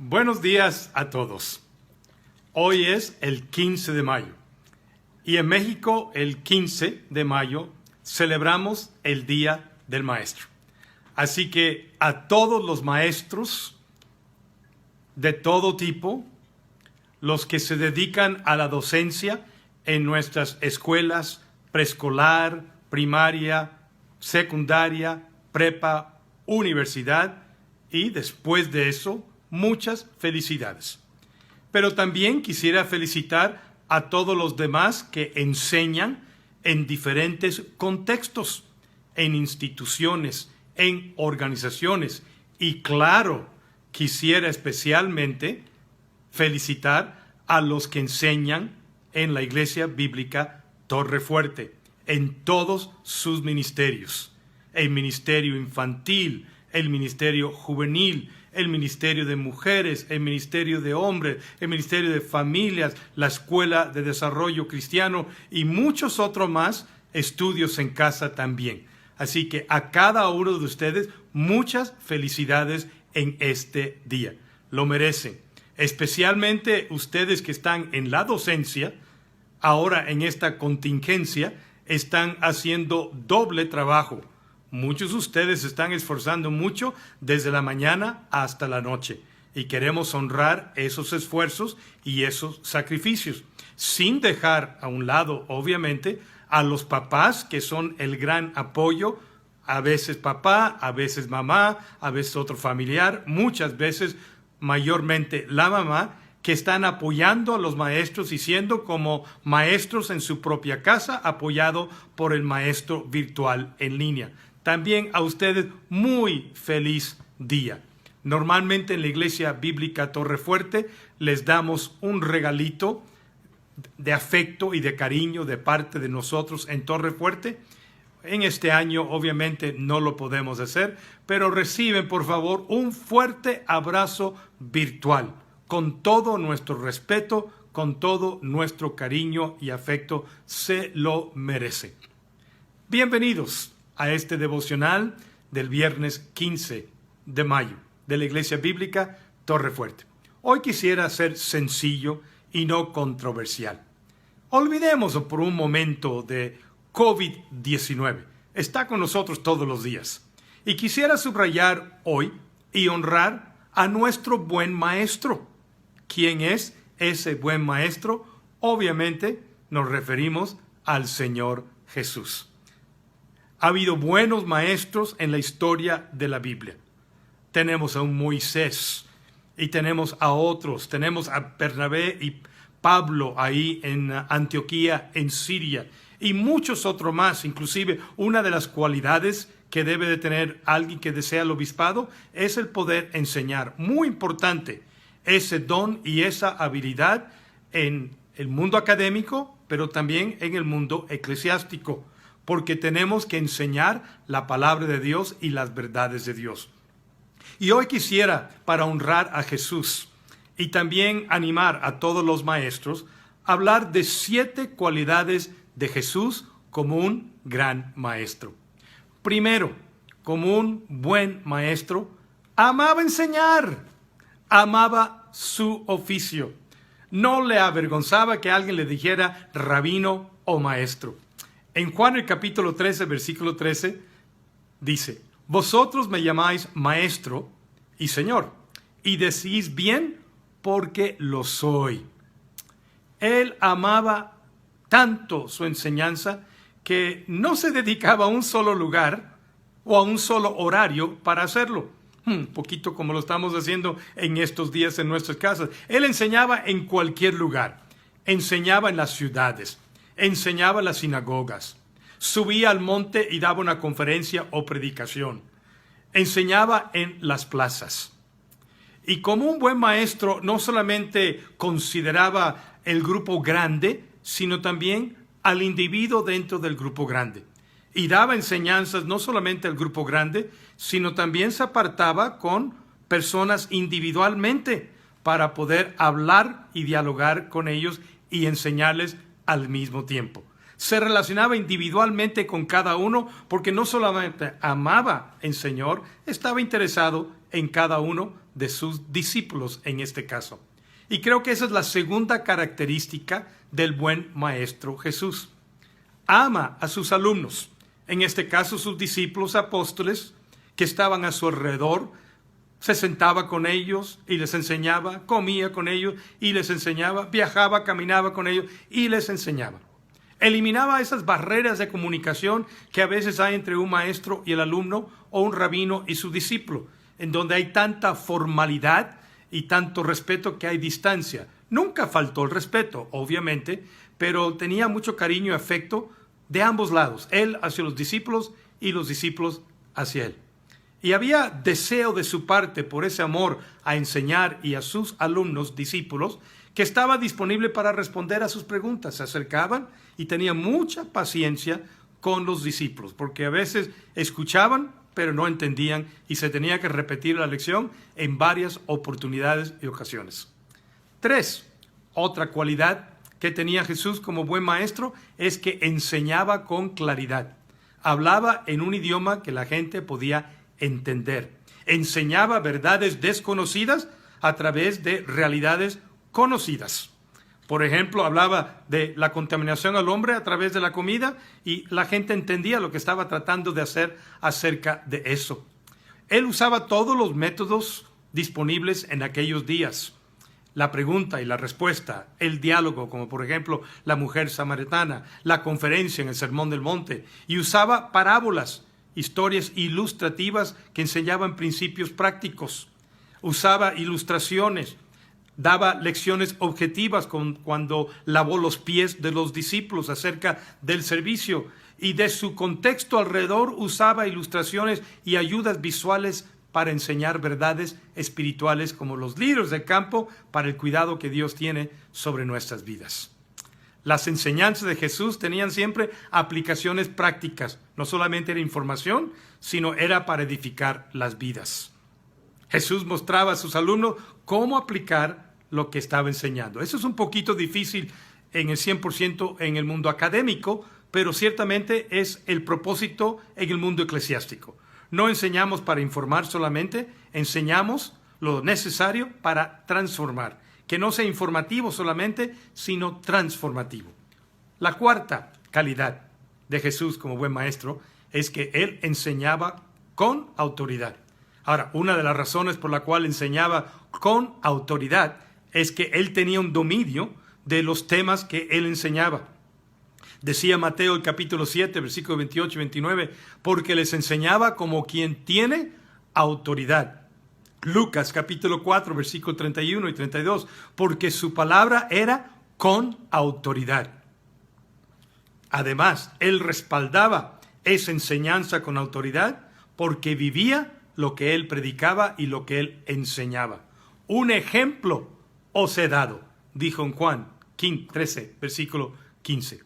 Buenos días a todos. Hoy es el 15 de mayo y en México el 15 de mayo celebramos el Día del Maestro. Así que a todos los maestros de todo tipo, los que se dedican a la docencia en nuestras escuelas preescolar, primaria, secundaria, prepa, universidad y después de eso, muchas felicidades. Pero también quisiera felicitar a todos los demás que enseñan en diferentes contextos, en instituciones, en organizaciones. Y claro, quisiera especialmente felicitar a los que enseñan en la Iglesia Bíblica Torrefuerte, en todos sus ministerios. El ministerio infantil, el ministerio juvenil, el ministerio de mujeres, el ministerio de hombres, el ministerio de familias, la escuela de desarrollo cristiano y muchos otros más, estudios en casa también. Así que a cada uno de ustedes muchas felicidades en este día. Lo merecen. Especialmente ustedes que están en la docencia, ahora en esta contingencia, están haciendo doble trabajo. Muchos de ustedes se están esforzando mucho desde la mañana hasta la noche y queremos honrar esos esfuerzos y esos sacrificios, sin dejar a un lado, obviamente, a los papás que son el gran apoyo, a veces papá, a veces mamá, a veces otro familiar, muchas veces mayormente la mamá, que están apoyando a los maestros y siendo como maestros en su propia casa, apoyado por el maestro virtual en línea. También a ustedes muy feliz día. Normalmente en la Iglesia Bíblica Torrefuerte les damos un regalito de afecto y de cariño de parte de nosotros en Torrefuerte. En este año obviamente no lo podemos hacer, pero reciben por favor un fuerte abrazo virtual, con todo nuestro respeto, con todo nuestro cariño y afecto, se lo merece. Bienvenidos a este devocional del viernes 15 de mayo de la Iglesia Bíblica Torrefuerte. Hoy quisiera ser sencillo y no controversial. Olvidemos por un momento de COVID-19. Está con nosotros todos los días. Y quisiera subrayar hoy y honrar a nuestro buen maestro. ¿Quién es ese buen maestro? Obviamente nos referimos al Señor Jesús. Ha habido buenos maestros en la historia de la Biblia. Tenemos a un Moisés y tenemos a otros. Tenemos a Bernabé y Pablo ahí en Antioquía, en Siria, y muchos otros más. Inclusive una de las cualidades que debe de tener alguien que desea el obispado es el poder enseñar. Muy importante ese don y esa habilidad en el mundo académico, pero también en el mundo eclesiástico, porque tenemos que enseñar la palabra de Dios y las verdades de Dios. Y hoy quisiera, para honrar a Jesús y también animar a todos los maestros, hablar de 7 cualidades de Jesús como un gran maestro. Primero, como un buen maestro, amaba enseñar, amaba su oficio. No le avergonzaba que alguien le dijera rabino o maestro. En Juan el capítulo 13, versículo 13, dice: vosotros me llamáis maestro y señor, y decís bien porque lo soy. Él amaba tanto su enseñanza que no se dedicaba a un solo lugar o a un solo horario para hacerlo. Un poquito como lo estamos haciendo en estos días en nuestras casas. Él enseñaba en cualquier lugar. Enseñaba en las ciudades. Enseñaba en las sinagogas, subía al monte y daba una conferencia o predicación, enseñaba en las plazas. Y como un buen maestro no solamente consideraba el grupo grande, sino también al individuo dentro del grupo grande. Y daba enseñanzas no solamente al grupo grande, sino también se apartaba con personas individualmente para poder hablar y dialogar con ellos y enseñarles al mismo tiempo. Se relacionaba individualmente con cada uno porque no solamente amaba al Señor, estaba interesado en cada uno de sus discípulos en este caso. Y creo que esa es la segunda característica del buen maestro Jesús. Ama a sus alumnos, en este caso sus discípulos apóstoles que estaban a su alrededor. Se sentaba con ellos y les enseñaba, comía con ellos y les enseñaba, viajaba, caminaba con ellos y les enseñaba. Eliminaba esas barreras de comunicación que a veces hay entre un maestro y el alumno o un rabino y su discípulo, en donde hay tanta formalidad y tanto respeto que hay distancia. Nunca faltó el respeto, obviamente, pero tenía mucho cariño y afecto de ambos lados, él hacia los discípulos y los discípulos hacia él. Y había deseo de su parte por ese amor a enseñar y a sus alumnos, discípulos, que estaba disponible para responder a sus preguntas. Se acercaban y tenía mucha paciencia con los discípulos, porque a veces escuchaban, pero no entendían y se tenía que repetir la lección en varias oportunidades y ocasiones. 3. Otra cualidad que tenía Jesús como buen maestro es que enseñaba con claridad. Hablaba en un idioma que la gente podía entender. Enseñaba verdades desconocidas a través de realidades conocidas. Por ejemplo, hablaba de la contaminación al hombre a través de la comida y la gente entendía lo que estaba tratando de hacer acerca de eso. Él usaba todos los métodos disponibles en aquellos días. La pregunta y la respuesta, el diálogo, como por ejemplo la mujer samaritana, la conferencia en el Sermón del Monte, y usaba parábolas, historias ilustrativas que enseñaban principios prácticos. Usaba ilustraciones, daba lecciones objetivas cuando lavó los pies de los discípulos acerca del servicio, y de su contexto alrededor usaba ilustraciones y ayudas visuales para enseñar verdades espirituales como los lirios del campo para el cuidado que Dios tiene sobre nuestras vidas. Las enseñanzas de Jesús tenían siempre aplicaciones prácticas. No solamente era información, sino era para edificar las vidas. Jesús mostraba a sus alumnos cómo aplicar lo que estaba enseñando. Eso es un poquito difícil en el 100% en el mundo académico, pero ciertamente es el propósito en el mundo eclesiástico. No enseñamos para informar solamente, enseñamos lo necesario para transformar. Que no sea informativo solamente, sino transformativo. La cuarta calidad de Jesús como buen maestro es que él enseñaba con autoridad. Ahora, una de las razones por la cual enseñaba con autoridad es que él tenía un dominio de los temas que él enseñaba. Decía Mateo el capítulo 7, versículos 28 y 29, porque les enseñaba como quien tiene autoridad. Lucas capítulo 4, versículos 31 y 32, porque su palabra era con autoridad. Además, él respaldaba esa enseñanza con autoridad porque vivía lo que él predicaba y lo que él enseñaba. Un ejemplo os he dado, dijo en Juan 13, versículo 15.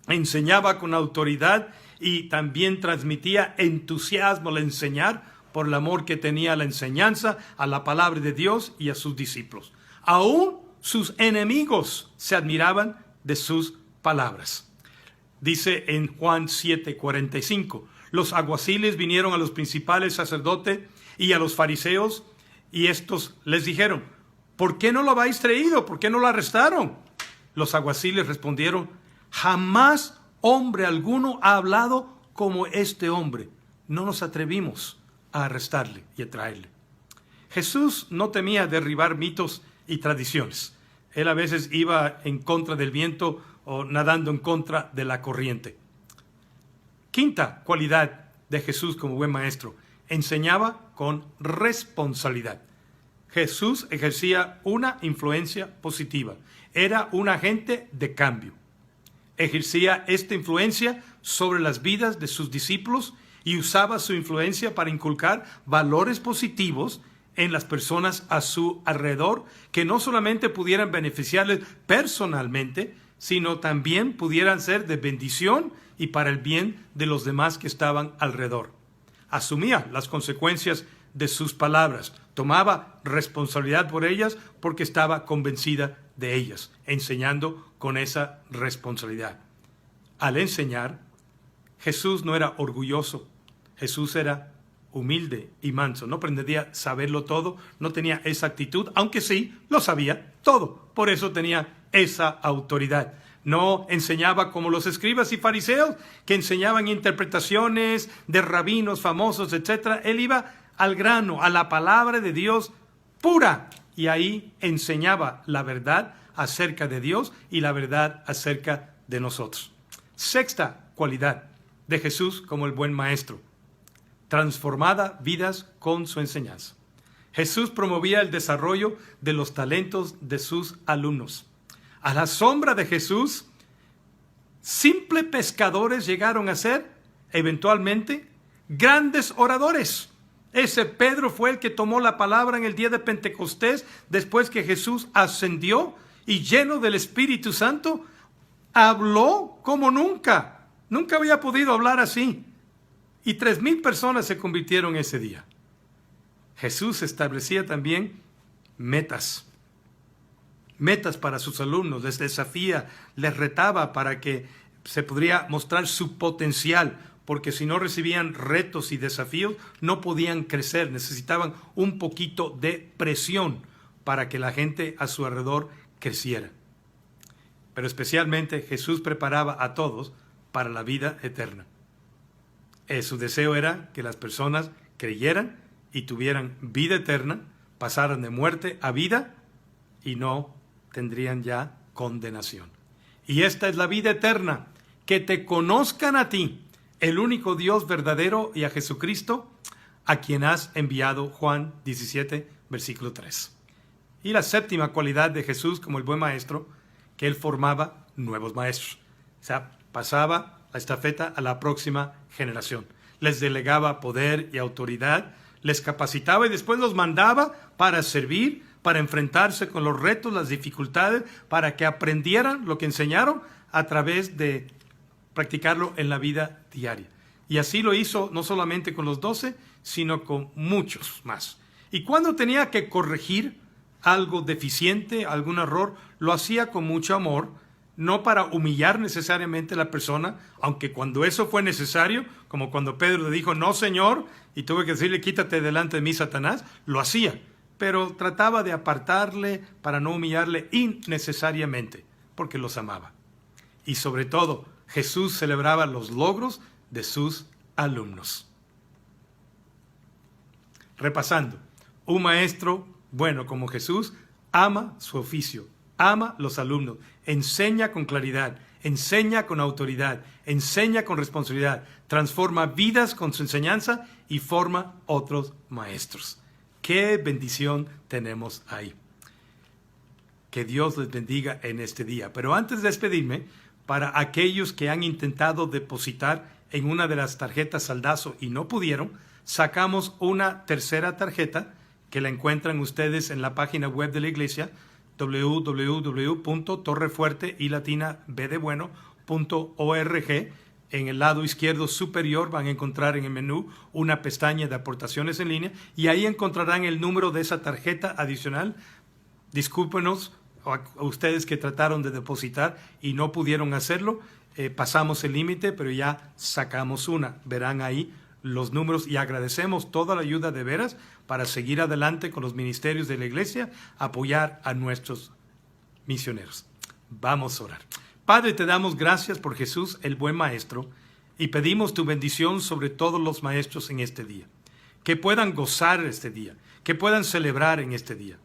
Enseñaba con autoridad y también transmitía entusiasmo al enseñar por el amor que tenía a la enseñanza, a la palabra de Dios y a sus discípulos. Aún sus enemigos se admiraban de sus palabras. Dice en Juan 7:45, los alguaciles vinieron a los principales sacerdotes y a los fariseos y estos les dijeron, ¿por qué no lo habéis traído? ¿Por qué no lo arrestaron? Los alguaciles respondieron, jamás hombre alguno ha hablado como este hombre. No nos atrevimos a arrestarle y a traerle. Jesús no temía derribar mitos y tradiciones. Él a veces iba en contra del viento o nadando en contra de la corriente. Quinta cualidad de Jesús como buen maestro, enseñaba con responsabilidad. Jesús ejercía una influencia positiva. Era un agente de cambio. Ejercía esta influencia sobre las vidas de sus discípulos y usaba su influencia para inculcar valores positivos en las personas a su alrededor que no solamente pudieran beneficiarles personalmente, sino también pudieran ser de bendición y para el bien de los demás que estaban alrededor. Asumía las consecuencias de sus palabras, tomaba responsabilidad por ellas porque estaba convencida de ellas, enseñando con esa responsabilidad. Al enseñar, Jesús no era orgulloso, Jesús era humilde y manso. No pretendía saberlo todo, no tenía esa actitud, aunque sí lo sabía todo. Por eso tenía esa autoridad. No enseñaba como los escribas y fariseos, que enseñaban interpretaciones de rabinos famosos, etc. Él iba al grano, a la palabra de Dios pura, y ahí enseñaba la verdad acerca de Dios y la verdad acerca de nosotros. Sexta cualidad de Jesús como el buen maestro: transformaba vidas con su enseñanza. Jesús promovía el desarrollo de los talentos de sus alumnos. A la sombra de Jesús, simples pescadores llegaron a ser, eventualmente, grandes oradores. Ese Pedro fue el que tomó la palabra en el día de Pentecostés, después que Jesús ascendió y, lleno del Espíritu Santo, habló como nunca. Nunca había podido hablar así. Y 3,000 personas se convirtieron ese día. Jesús establecía también metas para sus alumnos, les desafía, les retaba para que se pudiera mostrar su potencial, porque si no recibían retos y desafíos, no podían crecer, necesitaban un poquito de presión para que la gente a su alrededor creciera. Pero especialmente Jesús preparaba a todos para la vida eterna. Su deseo era que las personas creyeran y tuvieran vida eterna, pasaran de muerte a vida y no tendrían ya condenación. Y esta es la vida eterna, que te conozcan a ti, el único Dios verdadero, y a Jesucristo, a quien has enviado. Juan 17, versículo 3. Y la séptima cualidad de Jesús como el buen maestro, que él formaba nuevos maestros. O sea, pasaba la estafeta a la próxima generación. Les delegaba poder y autoridad, les capacitaba y después los mandaba para servir, para enfrentarse con los retos, las dificultades, para que aprendieran lo que enseñaron a través de practicarlo en la vida diaria. Y así lo hizo no solamente con los 12, sino con muchos más. Y cuando tenía que corregir algo deficiente, algún error, lo hacía con mucho amor, no para humillar necesariamente a la persona, aunque cuando eso fue necesario, como cuando Pedro le dijo, no Señor, y tuve que decirle, quítate delante de mí, Satanás, lo hacía, pero trataba de apartarle para no humillarle innecesariamente, porque los amaba. Y sobre todo, Jesús celebraba los logros de sus alumnos. Repasando, un maestro bueno como Jesús ama su oficio, ama los alumnos, enseña con claridad, enseña con autoridad, enseña con responsabilidad, transforma vidas con su enseñanza y forma otros maestros. ¡Qué bendición tenemos ahí! Que Dios les bendiga en este día. Pero antes de despedirme, para aquellos que han intentado depositar en una de las tarjetas saldazo y no pudieron, sacamos una tercera tarjeta que la encuentran ustedes en la página web de la iglesia, www.torrefuerte.org. En el lado izquierdo superior van a encontrar en el menú una pestaña de aportaciones en línea y ahí encontrarán el número de esa tarjeta adicional. Discúlpenos a ustedes que trataron de depositar y no pudieron hacerlo. Pasamos el límite, pero ya sacamos una. Verán ahí los números y agradecemos toda la ayuda de veras para seguir adelante con los ministerios de la iglesia, apoyar a nuestros misioneros. Vamos a orar. Padre, te damos gracias por Jesús, el buen maestro, y pedimos tu bendición sobre todos los maestros en este día. Que puedan gozar este día, que puedan celebrar en este día,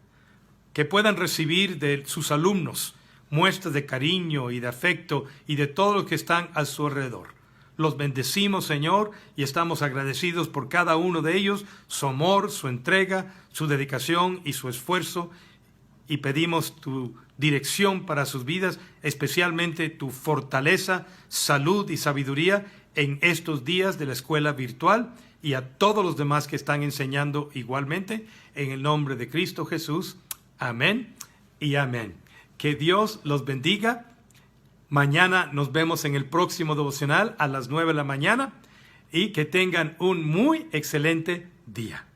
que puedan recibir de sus alumnos muestras de cariño y de afecto y de todos los que están a su alrededor. Los bendecimos, Señor, y estamos agradecidos por cada uno de ellos, su amor, su entrega, su dedicación y su esfuerzo, y pedimos tu dirección para sus vidas, especialmente tu fortaleza, salud y sabiduría en estos días de la escuela virtual y a todos los demás que están enseñando igualmente, en el nombre de Cristo Jesús. Amén y amén. Que Dios los bendiga. Mañana nos vemos en el próximo devocional a las 9 de la mañana y que tengan un muy excelente día.